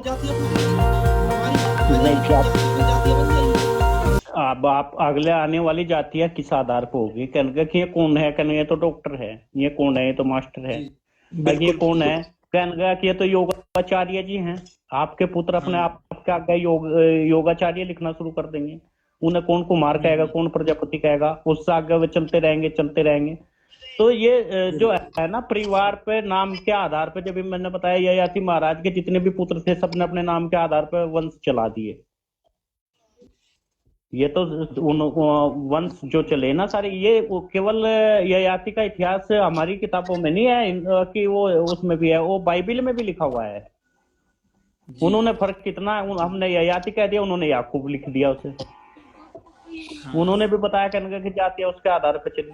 जातियां पूछेंगे, हमारी हमारी नहीं लिखी जातियां बन जाएंगी। अब आप अगले आने वाली जातियां किस आधार पर होगी? कहेंगे कि ये कौन है, कहेंगे ये तो डॉक्टर है, ये कौन है, ये तो मास्टर है, जी ये बिल्कुल कौन बिल्कुल। है, कहेंगे कि ये तो योगाचार्य जी हैं। आपके पुत्र अपने हाँ। आप के आगे योगाचार्य लिखना शुरू कर देंगे। उन्हें कौन कुमार कहेगा, हम्म। कौन प्रजापति कहेगा, उससे आगे वे चलते रहेंगे चलते रहेंगे। तो ये जो बिल्कुल है ना, परिवार पे नाम के आधार पे, जब भी मैंने बताया ययाति महाराज के जितने भी पुत्र थे सबने अपने नाम के आधार पर वंश चला दिए। ये तो वंश जो चले ना सारे, ये वो केवल ययाति का इतिहास हमारी किताबों में नहीं है, कि वो उसमें भी है, वो बाइबिल में भी लिखा हुआ है। जी। उन्होंने फर्क कितना है, हमने ययाति कह दिया, उन्होंने याकूब लिख दिया उसे। हाँ उन्होंने भी बताया कनगा की जाति है उसके आधार पर चली।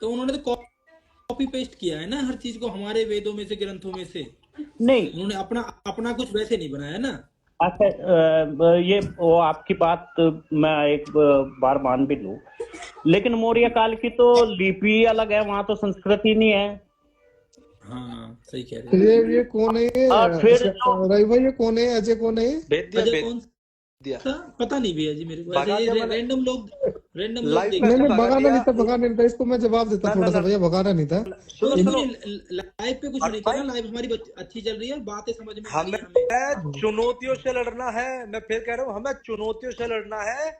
तो उन्होंने तो कॉपी पेस्ट किया है ना हर चीज को, हमारे वेदों में से, ग्रंथों में से। नहीं, उन्होंने अपना अपना कुछ वैसे नहीं बनाया ना। अच्छा, ये वो आपकी बात मैं एक बार मान भी लूं, लेकिन मौर्य काल की तो लिपि अलग है, वहां तो संस्कृत ही नहीं है। हाँ सही कह रहे तो हो। ये कौन है ये? और फिर जो रवि भाई, ये कौन है? अजय कौन है ये? भेज दिया अजय भेज कौन दिया सा? पता नहीं भैया जी मेरे को, ऐसे भगा ये दिया मैंने रैंडम लोग लाइव पे देखते नहीं से नहीं, हैं। भगा भगाना दिया नहीं था, भगाना नहीं था, इसको मैं जवाब देता ना ना थोड़ा सा ना भैया, भगाना नहीं था। सुनो सुनो सुनो, सुनो लाइव पे कुछ और नहीं भाई करना, लाइव हमारी अच्छी चल रही है, बातें समझ में आ रही हमें है हमें। चुनौतियों से लड़ना है। मैं फिर कह रहा हूँ, हमें चुनौतियों से लड़ना है,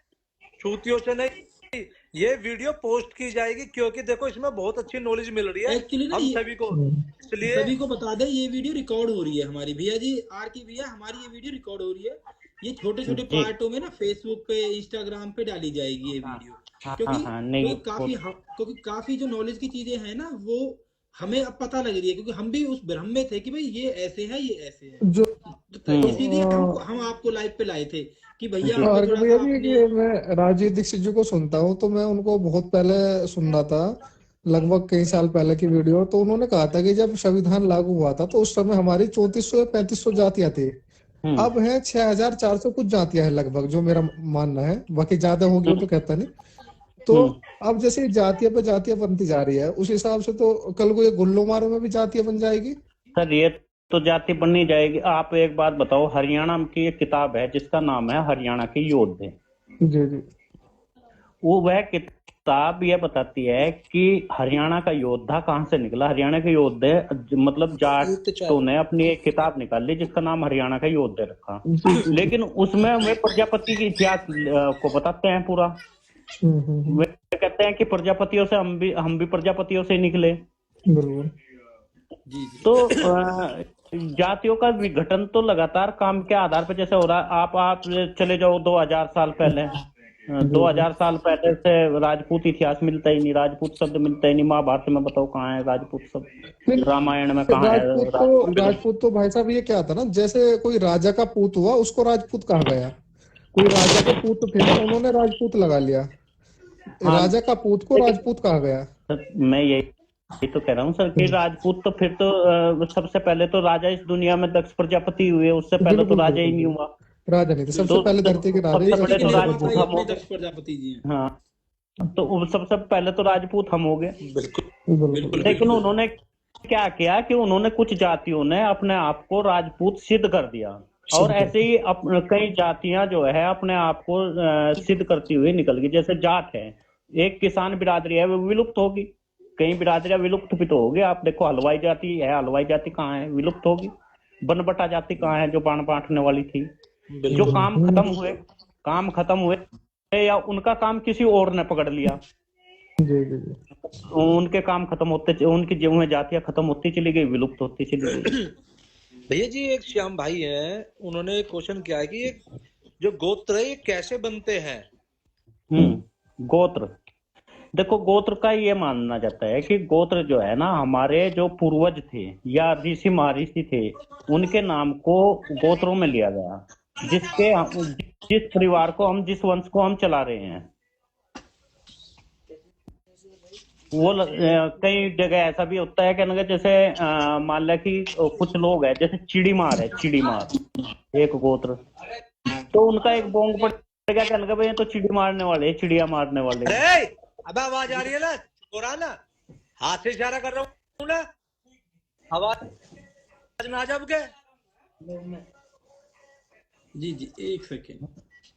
चूतियों से नहीं। ये वीडियो पोस्ट की जाएगी क्योंकि देखो इसमें बहुत अच्छी नॉलेज मिल रही है एक्चुअली ना हम ये सभी को, इसलिए सभी को बता दे, ये वीडियो रिकॉर्ड हो रही है हमारी, भैया जी आर के भैया, हमारी ये वीडियो रिकॉर्ड हो रही है। ये छोटे छोटे जी, पार्टों में ना फेसबुक पे, इंस्टाग्राम पे डाली जाएगी ये हाँ वीडियो। हाँ हाँ क्योंकि हाँ, नहीं क्योंकि काफी जो नॉलेज की चीजें हैं ना, वो हमें अब पता लग रही है, क्योंकि हम भी उस भ्रम में थे कि भाई ये ऐसे है, ये ऐसे है। जो तो इसीलिए हम आपको लाइव पे लाए थे कि भैया जी हमें और थोड़ा भैया सा जी, अपने। कि मैं राजीव दीक्षित जी को सुनता हूँ, तो मैं उनको बहुत पहले सुन रहा था, लगभग कई साल पहले की वीडियो। तो उन्होंने कहा था कि जब संविधान लागू हुआ था तो उस समय हमारी 3400 या 3500 जातियां थी। हम्म अब है 6400 कुछ जातियां हैं लगभग, जो मेरा मानना है, बाकी ज्यादा होगी वो तो कहता नहीं। तो हम्म अब जैसे जातियां पे जातियां बनती जा रही है, उस हिसाब से तो कल को ये गुल्लो मारो में भी जातियां बन जाएगी। सर, ये तो जाति बननी जाएगी। आप एक बात बताओ, हरियाणा की एक किताब है जिसका नाम है हरियाणा के योद्धे। जी जी। वो वह किताब ये बताती है कि हरियाणा का योद्धा कहाँ से निकला। हरियाणा के योद्धे मतलब युक्त चार। जाटों ने अपनी एक किताब निकाली जिसका नाम हरियाणा का योद्धे रखा। जी जी जी। लेकिन उसमें वे प्रजापति के इतिहास को बताते हैं पूरा। वे कहते हैं कि प्रजापतियों से हम भी प्रजापतियों से निकले। बिल्कुल। जी जी। तो जातियों का विघटन तो लगातार काम के आधार पर जैसे हो रहा है। आप चले जाओ 2000 साल पहले, जी जी। 2000 साल पहले से राजपूत इतिहास मिलता ही नहीं, राजपूत शब्द मिलता ही नहीं। महाभारत में बताओ कहाँ है राजपूत शब्द, नहीं, रामायण में कहाँ है राजपूत। राजपूत तो भाई साहब ये क्या था ना, जैसे कोई राजा का पूत हुआ उसको राजपूत कहा गया। कोई राजा के पूत थे ना, उन्होंने राजपूत लगा लिया, हाँ, राजा का पूत को लेकिन राजपूत कहा गया। सर, मैं यही तो कह रहा हूँ सर कि राजपूत तो फिर तो सबसे पहले तो राजा इस दुनिया में दक्ष प्रजापति हुए, उससे पहले तो बिल्कुल राजा ही बिल्कुल नहीं बिल्कुल। हुआ। राजा नहीं थे, सबसे तो बिल्कुल पहले धरती के राजा ही सबसे धरती बड़े के तो राजपूत निर्माता थे। राजपूत ही हम अपने हो गए। दक्ष प्रजापति जी हैं। हाँ, तो सबसे पहले तो राजपूत हम हो गए। बिल्कुल बिल्कुल बिल्कुल लेकिन बिल्कुल। उन्होंने क्या किया कि उन्होंने कुछ जातियों ने अपने आप को राजपूत सिद्ध कर दिया, और सिद्ध ऐसे करते। ही कई जातियां जो है अपने आप को सिद्ध करती हुई निकल गई। जैसे जाट है, एक किसान बिरादरी है, वो विलुप्त होगी। कई बिरादरियां विलुप्त भी तो होगी। आप देखो हलवाई जाति है, हलवाई जाति कहाँ है, विलुप्त होगी। बनबटा जाति कहाँ है जो बाण बांटने वाली थी। जो बिल्कुल काम खत्म हुए या उनका काम किसी और ने पकड़ लिया, जी जी जी। उनके काम खत्म होते, उनकी जो है जातियां खत्म होती चली गई, विलुप्त होती चली गई। भैया जी एक श्याम भाई हैं, उन्होंने क्वेश्चन किया है कि ये जो गोत्र है ये कैसे बनते हैं। गोत्र, देखो गोत्र का ये मानना जाता है कि गोत्र जो है ना, हमारे जो पूर्वज थे या ऋषि महर्षि थे, उनके नाम को गोत्रों में लिया गया। जिस परिवार को हम, जिस वंश को हम चला रहे हैं, वो कई जगह ऐसा भी होता है कि जैसे मान लिया कि कुछ लोग हैं, जैसे चिड़ीमार है, चिड़ीमार एक गोत्र, तो उनका एक बोंग पड़ेगा कहने का भाई ये तो चिड़ी मारने वाले, चिड़िया मारने वाले। अरे अब आवाज आ रही है ना, बोरा ना, हाथ से इशारा कर रहा हूँ ना, आवाज ना आ जाए क्या? जी जी, एक सेकेंड।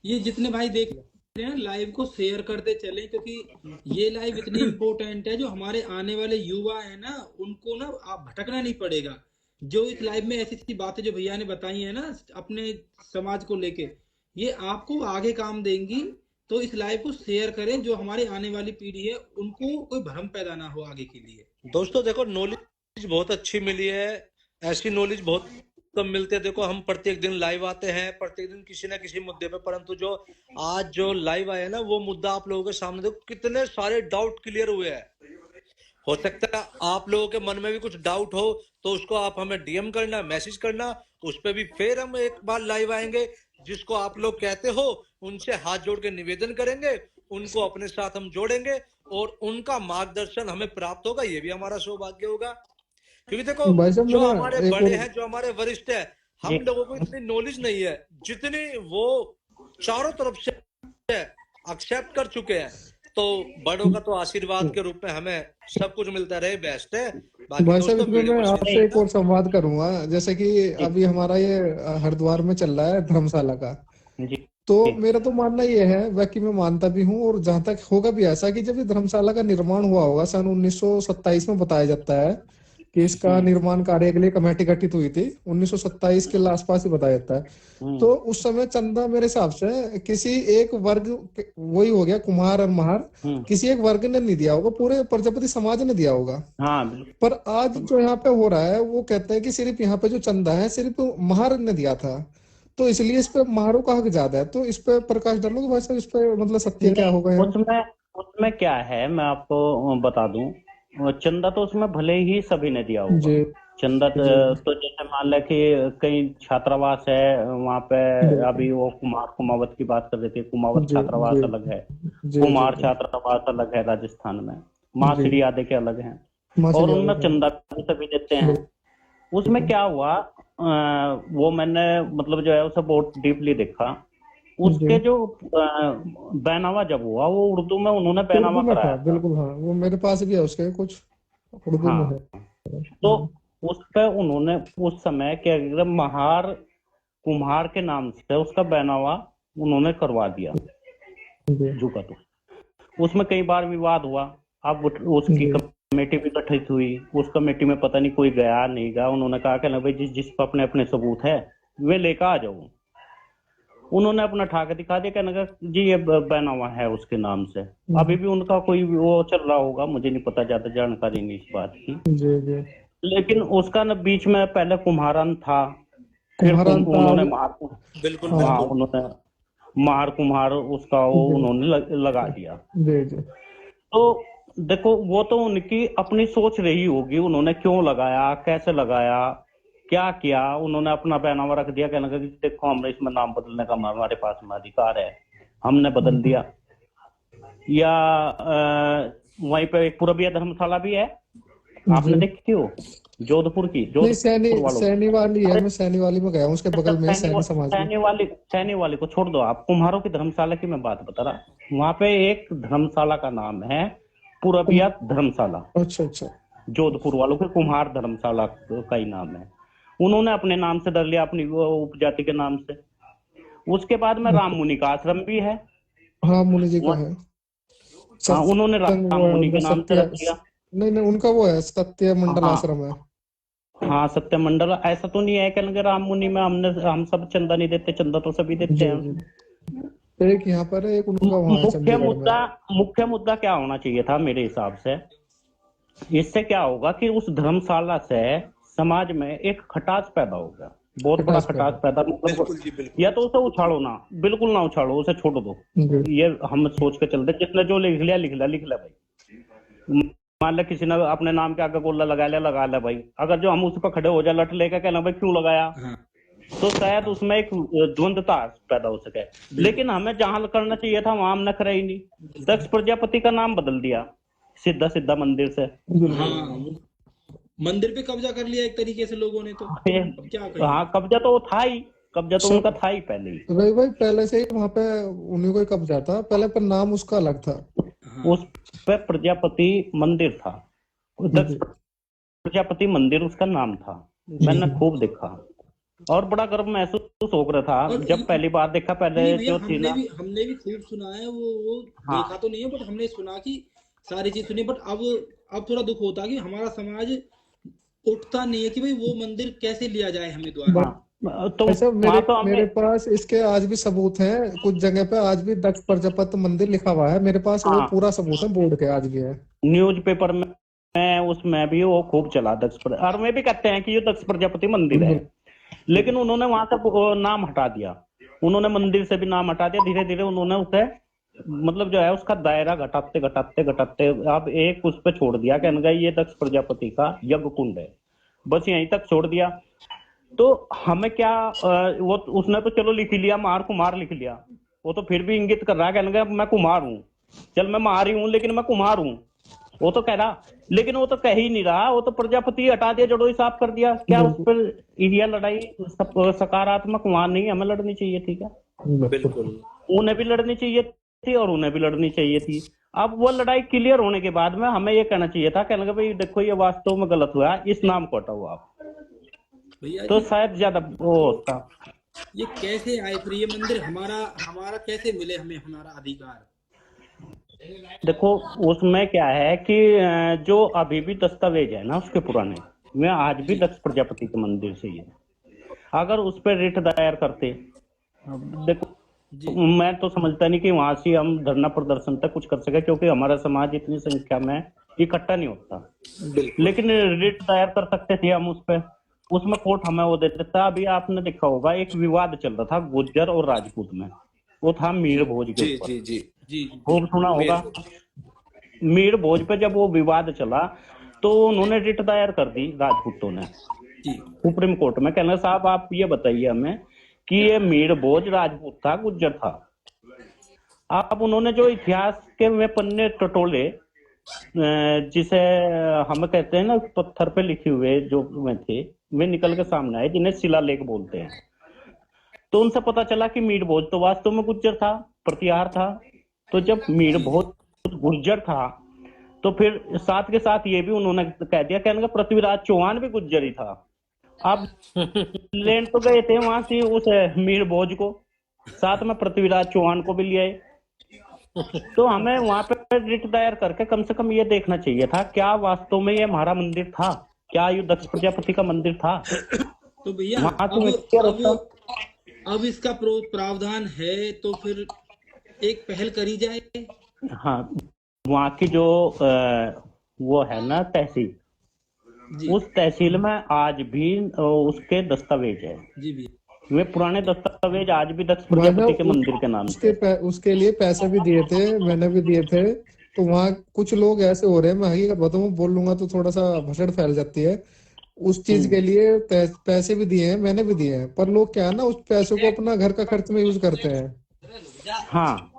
ये जितने भाई देख रहे हैं लाइव को शेयर करते चलें, क्योंकि ये लाइव इतनी इम्पोर्टेंट है, जो हमारे आने वाले युवा है ना, उनको ना आप भटकना नहीं पड़ेगा। जो इस लाइव में ऐसी ऐसी बातें जो भैया ने बताई है ना अपने समाज को लेके, ये आपको आगे काम देंगी। तो इस लाइव को शेयर करें, जो हमारी आने वाली पीढ़ी है उनको कोई भ्रम पैदा ना हो आगे के लिए। दोस्तों देखो, नॉलेज बहुत अच्छी मिली है। ऐसी नॉलेज बहुत कम मिलते हैं। देखो, हम प्रत्येक दिन लाइव आते हैं, प्रत्येक दिन किसी ना किसी मुद्दे पे, परंतु जो आज जो लाइव आया ना, वो मुद्दा आप लोगों के सामने, देखो कितने सारे डाउट क्लियर हुए हैं। हो सकता है आप लोगों के मन में भी कुछ डाउट हो, तो उसको आप हमें डीएम करना, मैसेज करना, उस पर भी फिर हम एक बार लाइव आएंगे। जिसको आप लोग कहते हो, उनसे हाथ जोड़ के निवेदन करेंगे, उनको अपने साथ हम जोड़ेंगे और उनका मार्गदर्शन हमें प्राप्त होगा। ये भी हमारा सौभाग्य होगा, क्योंकि देखो, भाई साहब जो मेरा हमारे एक बड़े और हैं, जो हमारे वरिष्ठ हैं, हम जी लोगों को इतनी नॉलेज नहीं है जितनी वो चारों तरफ से एक्सेप्ट कर चुके हैं। तो बड़ों का तो आशीर्वाद के रूप में हमें सब कुछ मिलता रहे, बेस्ट है। बाकी भाई साहब दोस्तों, इसमें वीडियो मैं को शेयर आपसे एक करना। और संवाद करूंगा। जैसे कि जी अभी हमारा ये हरिद्वार में चल रहा है धर्मशाला का, जी तो जी मेरा तो मानना ये है, बाकी मैं मानता भी हूँ, और जहां तक होगा भी ऐसा कि जब ये धर्मशाला का निर्माण हुआ होगा सन 1927 में, बताया जाता है कि इसका हम्म निर्माण कार्य के लिए कमेटी गठित हुई थी 1927 के आसपास ही बताया जाता है। तो हम्म उस समय चंदा मेरे हिसाब से किसी एक वर्ग, वही हो गया कुम्हार और महार, हम्म किसी एक वर्ग ने नहीं दिया होगा, पूरे प्रजापति समाज ने दिया होगा। हाँ पर आज बिल्कुल। जो यहाँ पे हो रहा है, वो कहते हैं कि सिर्फ यहाँ पे जो चंदा है सिर्फ महार ने दिया था, तो इसलिए इस पे महारों का हक ज्यादा है। तो इस पे प्रकाश डालोगे भाई साहब, इस पे मतलब सत्य क्या नहीं, होगा यहाँ? उसमें उसमें क्या है, मैं आपको बता दूं। चंदा तो उसमें भले ही सभी ने दिया होगा। जी चंदा जी तो जैसे मान ले कि कई छात्रावास है वहां पे। बिल्कुल। अभी वो कुमार कुमावत की बात कर रहे थे, कुमावत जी छात्रावास जी अलग है, जी जी कुमार जी छात्रावास अलग है राजस्थान में, माँ जी श्री आदि के अलग हैं। और मासिक उनमें आदत है। चंदा भी सभी देते हैं। उसमें बिल्कुल। क्या हुआ, वो मैंने मतलब जो है उसे बहुत डीपली देखा। जी उसके जो बैनामा जब हुआ, वो उर्दू में उन्होंने उर्दू बैनामा में था कराया था। बिल्कुल, हाँ वो मेरे पास भी है, उसके कुछ उर्दू में है। हाँ, तो उस पे उन्होंने उस समय क्या किया, महार कुम्हार के नाम से उसका बैनामा उन्होंने करवा दिया, जी झुका तो। उसमें कई बार विवाद हुआ। अब उसकी जी कमेटी भी गठित हुई। उस कमेटी में पता नहीं कोई गया नहीं गया। उन्होंने कहा कि ना भाई, जिस जिस पर अपने अपने सबूत है वे लेकर आ जाओ। उन्होंने अपना ठाक दिखा दिया, कहने का जी ये बैनामा है उसके नाम से। अभी भी उनका कोई वो चल रहा होगा, मुझे नहीं पता, ज्यादा जानकारी नहीं इस बात की। जी जी लेकिन उसका न बीच में पहले कुम्हारन था, फिर कुम्हारान था उन्होंने महार, बिल्कुल हाँ हाँ बिल्कुल। उन्होंने महार कुम्हार उसका वो जी उन्होंने लगा दिया। जी जी तो देखो, वो तो उनकी अपनी सोच रही होगी, उन्होंने क्यों लगाया, कैसे लगाया, क्या किया। उन्होंने अपना पैनामा रख दिया, कहने लगा कि देखो हमने इसमें नाम बदलने का हमारे पास में अधिकार है, हमने बदल दिया। या वहीं पे एक पूरबिया धर्मशाला भी है, आपने जी। देखी हो, जोधपुर की, नहीं, सैनी जोधपुर वालों की। सैनी वाली है, अरे मैं सैनी वाली में गया हूँ, उसके अच्छा, बगल में है सैनी समाज की। सैनी वाली को छोड़ दो, आप कुम्हारों की धर्मशाला की मैं बात बता रहा। वहां पे एक धर्मशाला का नाम है पूरबिया धर्मशाला। अच्छा अच्छा। जोधपुर वालों के कुम्हार धर्मशाला का ही नाम है। उन्होंने अपने नाम से धर लिया, अपनी वो उपजाति के नाम से। उसके बाद में राम मुनि का आश्रम भी है हाँ मुनि जी का वहाँ। है। हाँ, उन्होंने सत्संग राम वो है मुनि उनका, के नाम से सत्य, रख दिया। नहीं नहीं उनका वो है सत्य मंडल हाँ आश्रम है। हाँ, सत्य मंडल। ऐसा तो नहीं है कि राम मुनि में हम सब चंदा नहीं देते, चंदा तो सभी देते जी हैं जी। उसमें। एक यहाँ पर है, एक उनका वहाँ है मुख्य चंडीगढ़ में। मुद्दा मुख्य मुद्दा क्या होना चाहिए था मेरे हिसाब से। इससे क्या होगा कि उस धर्मशाला से समाज में एक खटास पैदा होगा, बहुत बड़ा खटास खटास पैदा। पैदा, मतलब बिल्कुल जी बिल्कुल। या तो उसे उछाड़ो ना, बिल्कुल ना उछाड़ो, उसे छोड़ दो। जी ये हम सोच के चलते, जिसने जो लिख लिया लिख लिया लिख लिया भाई। मान ले किसी ने अपने नाम के आगे गोला लगा लिया भाई, अगर जो हम उस पर खड़े हो जाए लट लेकर, कहना भाई क्यों लगाया, हाँ तो शायद उसमें एक द्वंद्वता पैदा हो सके। लेकिन हमें जहां करना चाहिए था वहां हमने करा ही नहीं। दक्ष प्रजापति का नाम बदल दिया सीधा सीधा मंदिर से। हाँ, बिल्कुल। वो मंदिर पे कब्जा कर लिया एक तरीके से लोगों ने, तो अब क्या कहें। हाँ, कब्जा तो था ही, कब्जा तो उनका सब था ही पहले ही। रवि भाई पहले से ही वहाँ पे उन्हीं को ही कब्जा था पहले, पर नाम उसका अलग था। हाँ उस पे प्रजापति मंदिर था, दक्ष जी प्रजापति मंदिर उसका नाम था। जी मैंने खूब देखा। और बड़ा गर्व महसूस हो रहा था और जब पहली बार देखा। पहले नहीं भैया, जो थी ना, हमने भी खूब सुना है वो हाँ देखा तो नहीं है, बट हमने सुना कि सारी चीज सुनी। बट अब थोड़ा दुख होता है कि हमारा समाज उठता नहीं है कि भाई वो मंदिर कैसे लिया जाए हमें द्वारा। हाँ, तो भाई साहब, वहां तो मेरे हमें, पास इसके आज भी सबूत हैं। कुछ जगह पे आज भी दक्ष प्रजापति मंदिर लिखा हुआ है मेरे पास, वो हाँ पूरा सबूत है, बोर्ड के आज भी है। न्यूज़पेपर में उसमें भी वो खूब चला और वे भी कहते हैं कि ये दक्ष प्रजापति मंदिर है, लेकिन उन्होंने वहां से वो नाम हटा दिया। उन्होंने मंदिर से भी नाम हटा दिया। धीरे धीरे उन्होंने उसे मतलब जो है उसका दायरा घटाते घटाते घटाते अब एक उस पे छोड़ दिया, कहने लगा ये दक्ष प्रजापति का यज्ञ कुंड है, बस यहीं तक छोड़ दिया। तो हमें क्या वो उसने तो चलो लिख ही लिया, मार कुमार लिख लिया, वो तो फिर भी इंगित कर रहा है, कहने लगा मैं कुमार हूँ, चल मैं मार ही हूँ लेकिन मैं कुमार हूँ, वो तो कह रहा। लेकिन वो तो कह ही नहीं रहा, वो तो प्रजापति हटा दिया, जड़ों ही साफ कर दिया। क्या उस पर यह लड़ाई सकारात्मक वहां नहीं हमें लड़नी चाहिए थी क्या? बिल्कुल। उन्हें भी लड़नी चाहिए थी और उन्हें भी लड़नी चाहिए थी। अब वो लड़ाई क्लियर होने के बाद में हमें ये कहना चाहिए था, कहने लगा भाई देखो ये वास्तव में गलत हुआ, इस नाम को हटाओ आप, भैया तो जी, शायद ज्यादा वो होता। ये कैसे आए फिर ये मंदिर हमारा हमारा कैसे मिले हमें हमारा अधिकार? देखो उसमें क्या है कि जो अभी भी दस्तावेज है ना उसके पुराने में आज भी जी दक्ष प्रजापति के मंदिर से ही है। अगर उस पर रिट दायर करते, देखो जी मैं तो समझता नहीं कि वहां से हम धरना प्रदर्शन तक कुछ कर सके, क्योंकि हमारा समाज इतनी संख्या में इकट्ठा नहीं होता। बिल्कुल। लेकिन रिट दायर कर सकते थे हम उस पर, उसमें कोर्ट हमें वो दे देता। अभी आपने देखा होगा एक विवाद चल रहा था गुर्जर और राजपूत में, वो था मीर भोज के जी ऊपर, जी जी। जी खूब सुना मेर होगा। मीर भोज पे जब वो विवाद चला तो उन्होंने रिट दायर कर दी राजपूतों ने जी सुप्रीम कोर्ट में, कहना साहब आप ये बताइए हमें कि ये मीर भोज राजपूत था गुर्जर था। अब उन्होंने जो इतिहास के में पन्ने टटोले जिसे हम कहते हैं ना पत्थर पे लिखे हुए जो में थे, वे निकल के सामने आए जिन्हें शिलालेख बोलते हैं। तो उनसे पता चला कि मीर भोज तो वास्तव में गुर्जर था, प्रतिहार था। तो जब मीर जी भोज गुर्जर था तो फिर साथ के साथ ये भी उन्होंने कह दिया, कहने का पृथ्वीराज चौहान भी गुर्जर ही था। अब लेन तो गए थे वहां से उस मीर भोज को, साथ में पृथ्वीराज चौहान को भी ले आए। तो हमें वहां पे रिट दायर करके कम से कम ये देखना चाहिए था क्या वास्तव में ये हमारा मंदिर था, क्या ये दक्ष प्रजापति का मंदिर था। तो भैया वहां से क्लियर होता। अब इसका प्रावधान है तो फिर एक पहल करी जाए। हाँ वहां की जो वो है ना तहसील, जी उस तहसील में आज भी उसके दस्तावेज है, जी भैया। वे पुराने दस्तावेज आज भी दक्ष मैंने प्रजापति के मंदिर के नाम से। उसके लिए पैसे भी दिए थे, मैंने भी दिए थे। तो वहाँ कुछ लोग ऐसे हो रहे हैं, मैं हकीकत बताऊं, बोल लूंगा तो थोड़ा सा भसड़ फैल जाती है। उस चीज के लिए पैसे भी दिए हैं, मैंने भी दिए हैं, पर लोग क्या है ना उस पैसों को अपना घर का खर्च में यूज करते हैं। हाँ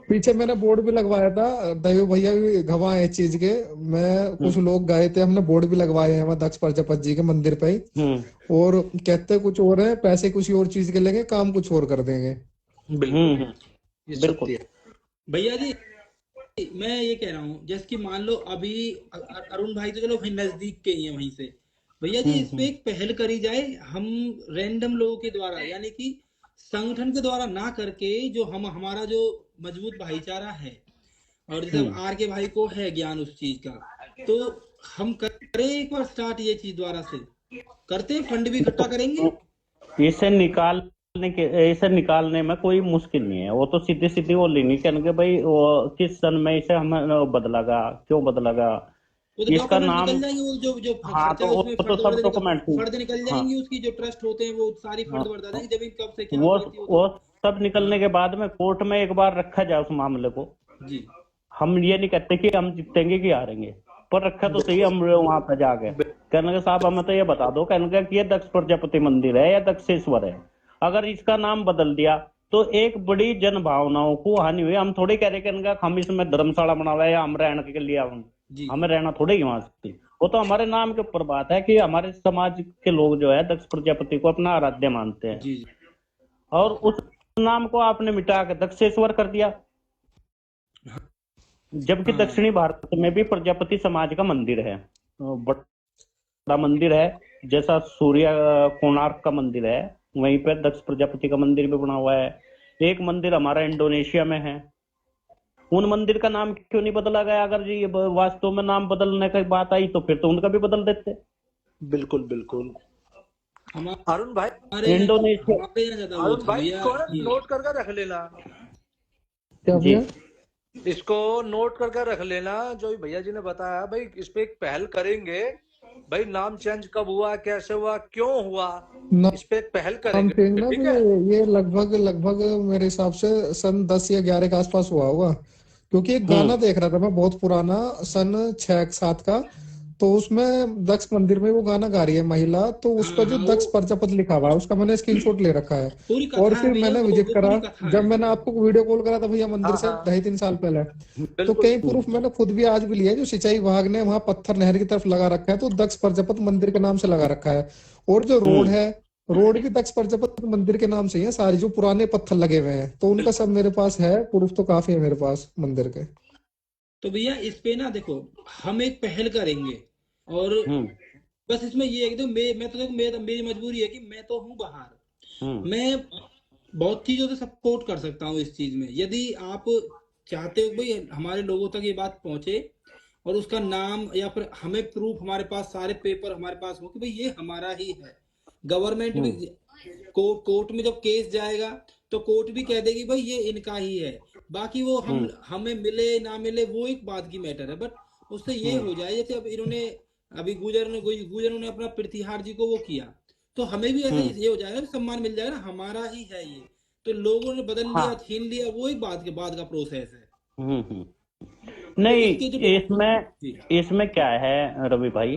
पीछे मैंने बोर्ड भी लगवाया था, दैव भैया भी गवाह है इस चीज के। मैं कुछ लोग गए थे, हमने बोर्ड भी लगवाए हैं वहाँ दक्ष प्रजापति जी के मंदिर पे ही। और कहते कुछ और है, पैसे कुछ और चीज के लेंगे, काम कुछ और कर देंगे। बिल्कुल। ये बिल्कुल। सत्य है। भैया जी, मैं ये कह रहा हूँ जैसे कि मान लो अभी अरुण भाई तो चलो वहीं नजदीक के ही है वहीं से। भैया जी इस पे एक पहल करी जाए, हम रैंडम लोगों के द्वारा यानी कि संगठन के द्वारा ना करके जो हमारा जो मजबूत भाईचारा है, और जैसे अब आर के भाई को है ज्ञान उस चीज का, तो हम करें एक बार स्टार्ट ये चीज द्वारा से करते हैं, फंड भी इकट्ठा करेंगे। इसे निकालने में कोई मुश्किल नहीं है। वो तो सीधी सीधी वो लेनी कहेंगे भाई वो किस सन में इसे हमें बदलागा, क्यों बदलागा, वो तो इसका डॉक्यूमेंट नाम। निकल जाएंगे, वो जो हाँ खर्चा तो वो उसमें तो फर्द सब भर डॉक्यूमेंट। देंगे, फर्द निकल हाँ जाएंगी उसकी, जो ट्रस्ट होते हैं वो सारी फर्द भर हाँ देंगे जमीन कब से क्या वो हुई थी वो सब निकलने के बाद में कोर्ट में एक बार रखा जाए उस मामले को। जी हम ये नहीं कहते कि हम जीतेंगे कि हारेंगे, पर रखा तो सही हम वहां पे जाके कहने के साहब हमें तो ये बता दो, कहने का कि ये दक्ष प्रजापति मंदिर है या दक्षेश्वर है। अगर इसका नाम बदल दिया तो एक बड़ी जन भावनाओं को हानि हुई। हम थोड़ी कह रहे कहने का हम इसमें धर्मशाला बना हुआ है या हम रहने के लिए जी हमें रहना थोड़े ही वहां से। वो तो हमारे नाम के ऊपर बात है कि हमारे समाज के लोग जो है दक्ष प्रजापति को अपना आराध्य मानते हैं, जी जी और उस नाम को आपने मिटा के दक्षेश्वर कर दिया, जबकि हाँ दक्षिणी भारत में भी प्रजापति समाज का मंदिर है, बड़ा मंदिर है। जैसा सूर्य कोणार्क का मंदिर है, वहीं पे दक्ष प्रजापति का मंदिर भी बना हुआ है। एक मंदिर हमारा इंडोनेशिया में है, उन मंदिर का नाम क्यों नहीं बदला गया? अगर जी वास्तव में नाम बदलने की बात आई तो फिर तो उनका भी बदल देते। बिल्कुल बिल्कुल। हमारे अरुण भाई, इंडोनेशिया, हमारे यहाँ ज्यादा वो अरुण था भाई भैया इसको ना ये। नोट करके रख लेना, क्या जी भैया? इसको नोट करके रख लेना जो भैया जी ने बताया। भाई इस पे एक पहल करेंगे, भाई नाम चेंज कब हुआ, कैसे हुआ, क्यों हुआ, इस पे एक पहल नाम करेंगे, चेंज ना ठीक भैया, है। ये लगभग लगभग मेरे हिसाब से सन 10 या 11 के आसपास हुआ होगा, क्योंकि एक गाना देख रहा था मैं बहुत पुराना, सन 6-7 का। तो उसमें दक्ष मंदिर में वो गाना गा रही है महिला, तो उस हाँ पर जो हाँ, दक्ष वो प्रजापति लिखा हुआ है उसका मैंने स्क्रीनशॉट ले रखा है। पूरी और कथा है फिर भैया, मैंने विजिट वो करा, पूरी कथा जब है। मैंने आपको वीडियो कॉल करा था भैया मंदिर हाँ से हाँ 2.5-3 साल पहले, तो बिल्कुल। कई प्रूफ मैंने खुद भी आज भी लिया है। जो सिंचाई विभाग ने वहां पत्थर नहर की तरफ लगा रखा है, तो दक्ष प्रजापति मंदिर के नाम से लगा रखा है। और जो रोड हम्म है, रोड भी दक्ष प्रजापति मंदिर के नाम से ही है सारी, जो पुराने पत्थर लगे हुए हैं, तो उनका सब मेरे पास है, प्रूफ तो काफी है मेरे पास मंदिर के। तो भैया इस पे ना देखो, हम एक पहल करेंगे, और हम्म बस इसमें ये है कि देखो मैं तो देखो मेरी मजबूरी है कि मैं तो हूँ बाहर। हम्म मैं बहुत चीजों से सपोर्ट कर सकता हूँ इस चीज में, यदि आप चाहते हो भाई हमारे लोगों तक ये बात पहुंचे, और उसका नाम या फिर हमें प्रूफ, हमारे पास सारे पेपर हमारे पास हो कि भाई ये हमारा ही है। गवर्नमेंट भी हम्म कोर्ट में जब केस जाएगा तो कोर्ट भी कह देगी भाई ये इनका ही है। बाकी वो हम हम्म हमें मिले ना मिले वो एक बात की मैटर है, बट उससे ये हम्म हो जाए जैसे अब इन्होंने अभी गुजर ने अपना प्रतिहार जी को वो किया, तो हमें भी ऐसे हम्म ये हो जाएगा, सम्मान मिल जाएगा ना, हमारा ही है ये। तो लोगों ने बदल लिया, हाँ छीन लिया, वो एक बात के बाद का प्रोसेस है। हम्म। तो नहीं, इसके जो इसमें जी इसमें क्या है रवि भाई,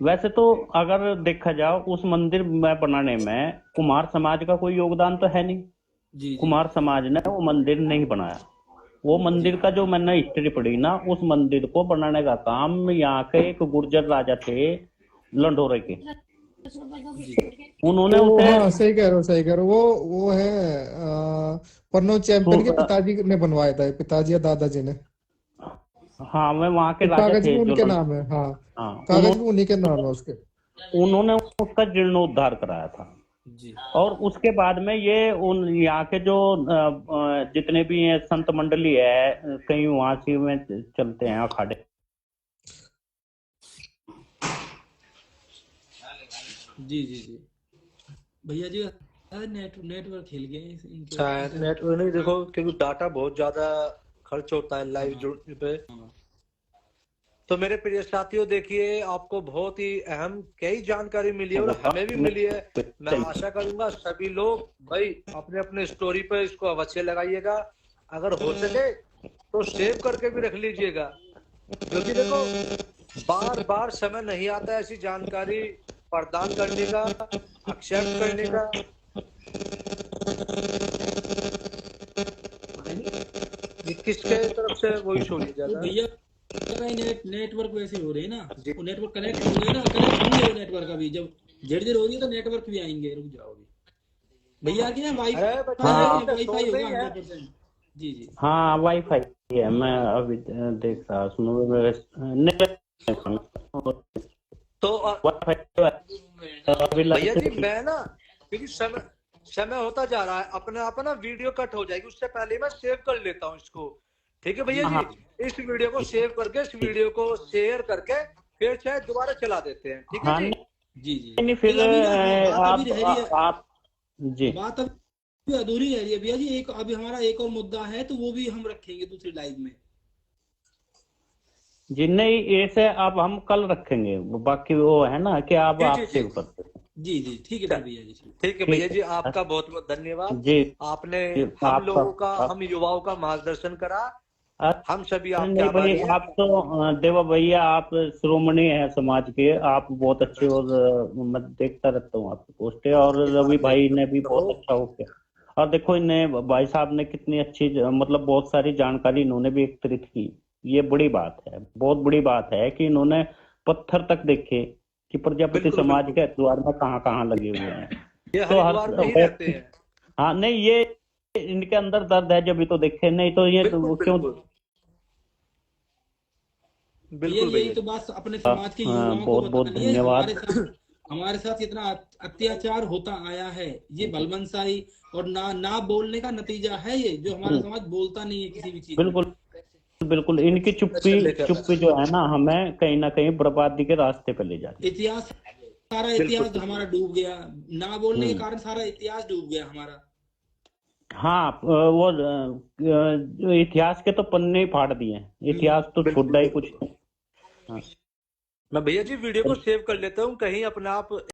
वैसे तो अगर देखा जाए उस मंदिर में बनाने में कुमार समाज का कोई योगदान तो है नहीं। जी जी कुमार समाज ने वो मंदिर नहीं बनाया। वो जी मंदिर का जो मैंने हिस्ट्री पढ़ी ना, उस मंदिर को बनाने का काम यहाँ के एक गुर्जर राजा थे, लंडोरे के। जी उन्होंने वो उसे हाँ, सही कह रहे हो, सही कह रहे हो। वो है पन्नो चैंपियन के सु- पिताजी ने बनवाया था, पिताजी या दादाजी ने। हाँ, मैं वहाँ के तो राजा कागज भी थे जो उनके नाम है, हाँ, हाँ, कागज भी उन्हीं के नाम है उसके। उन्होंने उसका जीर्णोद्धार कराया था। जी और उसके बाद में ये उन यहाँ के जो जितने भी हैं संत मंडली है, कई वहां से में चलते हैं अखाड़े। जी जी जी भैया जी, नेटवर्क हिल गए इनके। शायद नेटवर्क नहीं, देखो क्योंकि डाटा बहुत ज्यादा खर्च होता है लाइव जुड़ने पे। हाँ तो मेरे प्रिय साथियों, देखिए आपको बहुत ही अहम कई जानकारी मिली है और हमें भी मिली है। मैं आशा करूंगा सभी लोग भाई अपने अपने स्टोरी पे इसको अवश्य लगाइएगा, अगर हो सके तो सेव करके भी रख लीजिएगा, क्योंकि देखो बार बार समय नहीं आता ऐसी जानकारी प्रदान करने का, एक्सेप्ट करने का। ये किसके तरफ से वो इशू नहीं तो ज्यादा। भैया का नेटवर्क वैसे हो रहे हैं ना, जी वो नेटवर्क कनेक्ट होंगे ना, कनेक्ट होंगे वो नेटवर्क अभी, जब झड़ होगी तो नेटवर्क भी आएंगे, रुक जाओ अभी। भैया के यहाँ अरे वाईफाई है, हाँ वाईफाई स्टोर में होगा ही है। 100%। जी जी हाँ, वाईफाई है, मैं अभी देख रहा हूँ तो अभी भैया जी मैं ना, क्योंकि समय समय होता जा रहा है, अपने आप ना वीडियो कट हो जाएगी, उससे पहले मैं सेव कर लेता हूँ इसको। ठीक है भैया जी, हाँ इस वीडियो को सेव करके, इस वीडियो को शेयर करके फिर चाहे दोबारा चला देते हैं, ठीक है हाँ, जी। जी जी नहीं फिर एक अभी ना बात अभी आप रह रही है, आप जी बात अभी अधूरी रह रही है भैया जी। एक अभी हमारा एक और मुद्दा है, तो वो भी हम रखेंगे दूसरी लाइव में। जी, नहीं ऐसे अब हम कल रखेंगे, बाकी वो है ना कि आप जी आप जी जी सेव करते हैं। जी जी ठीक है फिर भैया जी। ठीक है भैया जी, आपका बहुत बहुत धन्यवाद। जी आपने जी, हम आपका लोगों का, हम युवाओं का मार्गदर्शन करा, हम सभी अरे आपके नहीं भाई, आभारी हैं। आप तो देवा भैया, आप श्रोमणी हैं समाज के, आप बहुत अच्छे। और मैं देखता रहता हूँ आपकी पोस्टें, और रवि भाई ने भी बहुत अच्छा हो किया। और देखो इन्हें भाई साहब ने कितनी अच्छी मतलब बहुत सारी जानकारी इन्होंने भी एकत्रित की। ये बड़ी बात है, बहुत बड़ी बात है कि इन्होंने पत्थर तक देखे कि प्रजापति बिल्कुल समाज बिल्कुल, के द्वार में कहाँ कहाँ लगे हुए हैं। ये तो हर हरिद्वार में ही रहते हैं। हाँ, नहीं ये इनके अंदर दर्द है जब भी तो देखे, नहीं तो ये बिल्कुल तो क्यों। बिल्कुल भैया बिल्कुल यही भैया तो जी। बात अपने समाज के युवाओं को बहुत बहुत बतानी है, धन्यवाद। हमारे साथ हमारे साथ इतना अत्याचार होता आया है, ये बलवंशाही और ना बोलने का नतीजा है ये, जो हमारा समाज बोलता नहीं है किसी भी चीज में। बिल्कुल बिल्कुल, इनकी चुप्पी जो है ना, हमें कहीं ना कहीं बर्बादी के रास्ते पे ले जाती है। सारा इतिहास हमारा डूब गया, ना बोलने के कारण सारा इतिहास डूब गया हमारा। हाँ, वो इतिहास के तो पन्ने ही फाड़ दिए, इतिहास तो छोड़ा ही कुछ नहीं। हाँ। मैं भैया जी वीडियो को सेव कर लेता हूँ, कहीं अपने आप